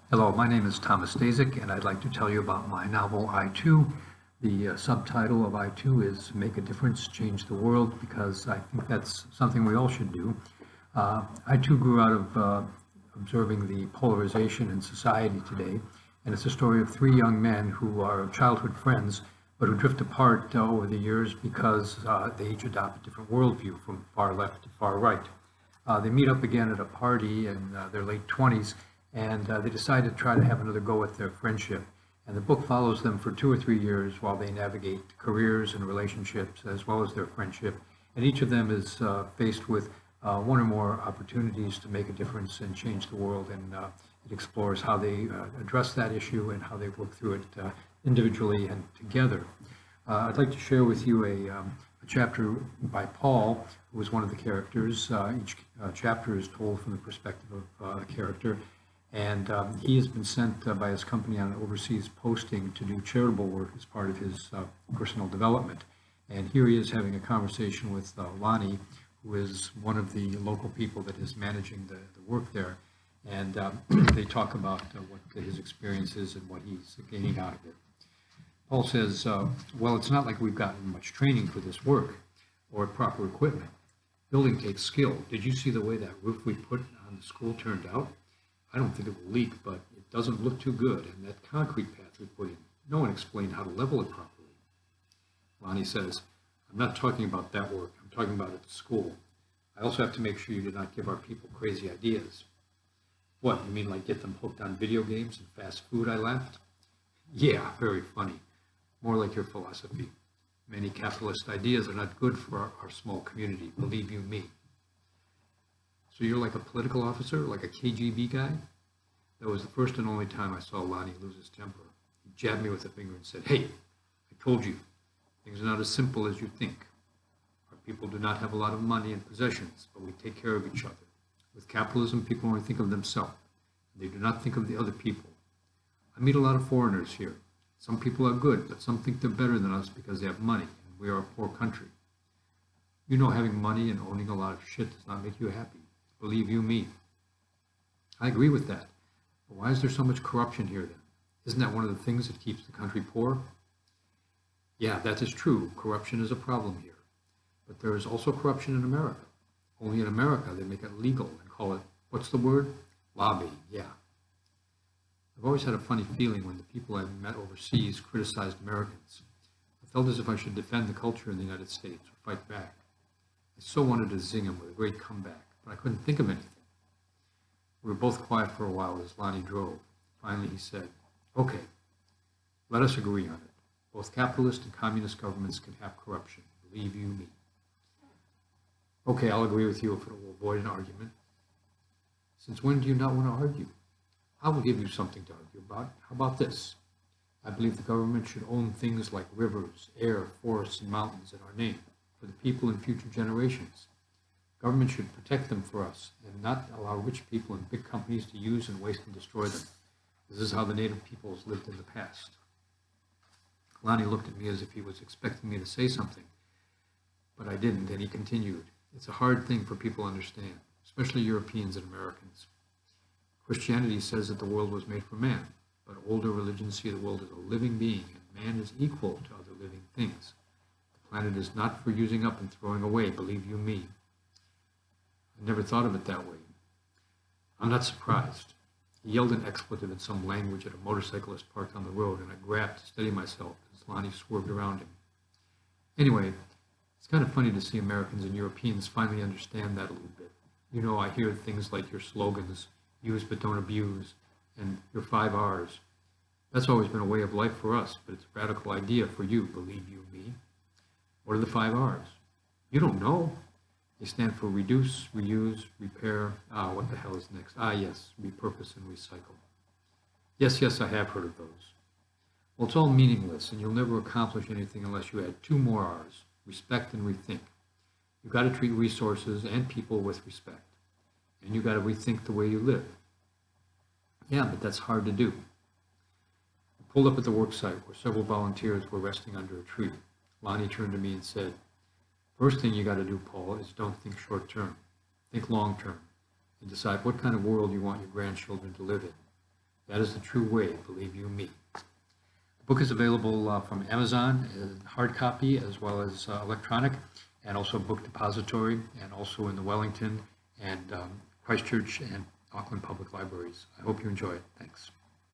Hello, my name is Thomas Stazyk, and I'd like to tell you about my novel I Too. The subtitle of I Too is Make a Difference, Change the World, because I think that's something we all should do. I Too grew out of observing the polarization in society today, and it's a story of three young men who are childhood friends, but who drift apart over the years because they each adopt a different worldview from far left to far right. They meet up again at a party in their late 20s, and they decide to try to have another go at their friendship. And the book follows them for 2 or 3 years while they navigate careers and relationships as well as their friendship. And each of them is faced with one or more opportunities to make a difference and change the world. And it explores how they address that issue and how they work through it individually and together. I'd like to share with you a chapter by Paul, who is one of the characters. Each chapter is told from the perspective of a character. And he has been sent by his company on an overseas posting to do charitable work as part of his personal development. And here he is having a conversation with Lonnie, who is one of the local people that is managing the work there. And they talk about what his experience is and what he's gaining out of it. Paul says, well, it's not like we've gotten much training for this work or proper equipment. Building takes skill. Did you see the way that roof we put on the school turned out? I don't think it will leak, but it doesn't look too good. And that concrete path we put in, no one explained how to level it properly. Lonnie says, I'm not talking about that work. I'm talking about at the school. I also have to make sure you do not give our people crazy ideas. What, you mean like get them hooked on video games and fast food, I laughed. Yeah, very funny. More like your philosophy. Many capitalist ideas are not good for our small community, believe you me. So you're like a political officer, like a KGB guy? That was the first and only time I saw Lonnie lose his temper. He jabbed me with a finger and said, hey, I told you, things are not as simple as you think. Our people do not have a lot of money and possessions, but we take care of each other. With capitalism, people only think of themselves, and they do not think of the other people. I meet a lot of foreigners here. Some people are good, but some think they're better than us because they have money, and we are a poor country. You know, having money and owning a lot of shit does not make you happy. Believe you me. I agree with that. But why is there so much corruption here then? Isn't that one of the things that keeps the country poor? Yeah, that is true. Corruption is a problem here. But there is also corruption in America. Only in America they make it legal and call it, what's the word? Lobby, yeah. I've always had a funny feeling when the people I've met overseas criticized Americans. I felt as if I should defend the culture in the United States or fight back. I so wanted to zing him with a great comeback, but I couldn't think of anything. We were both quiet for a while as Lonnie drove. Finally he said, okay, let us agree on it. Both capitalist and communist governments can have corruption, believe you me. Okay, I'll agree with you if it will avoid an argument. Since when do you not want to argue? I will give you something to argue about. How about this? I believe the government should own things like rivers, air, forests, and mountains in our name for the people and future generations. Government should protect them for us and not allow rich people and big companies to use and waste and destroy them. This is how the native peoples lived in the past. Lonnie looked at me as if he was expecting me to say something, but I didn't, and he continued. It's a hard thing for people to understand, especially Europeans and Americans. Christianity says that the world was made for man, but older religions see the world as a living being, and man is equal to other living things. The planet is not for using up and throwing away, believe you me. I never thought of it that way. I'm not surprised. He yelled an expletive in some language at a motorcyclist parked on the road, and I grabbed to steady myself as Lonnie swerved around him. Anyway, it's kind of funny to see Americans and Europeans finally understand that a little bit. You know, I hear things like your slogans, use but don't abuse, and your 5 R's. That's always been a way of life for us, but it's a radical idea for you, believe you me. What are the 5 R's? You don't know. They stand for reduce, reuse, repair, what the hell is next? Yes, repurpose and recycle. Yes, I have heard of those. Well, it's all meaningless, and you'll never accomplish anything unless you add 2 more R's, respect and rethink. You've got to treat resources and people with respect, and you've got to rethink the way you live. Yeah, but that's hard to do. I pulled up at the work site where several volunteers were resting under a tree. Lonnie turned to me and said, first thing you got to do, Paul, is don't think short term. Think long term and decide what kind of world you want your grandchildren to live in. That is the true way, believe you me. The book is available from Amazon, hard copy as well as electronic, and also Book Depository, and also in the Wellington and Christchurch and Auckland Public Libraries. I hope you enjoy it. Thanks.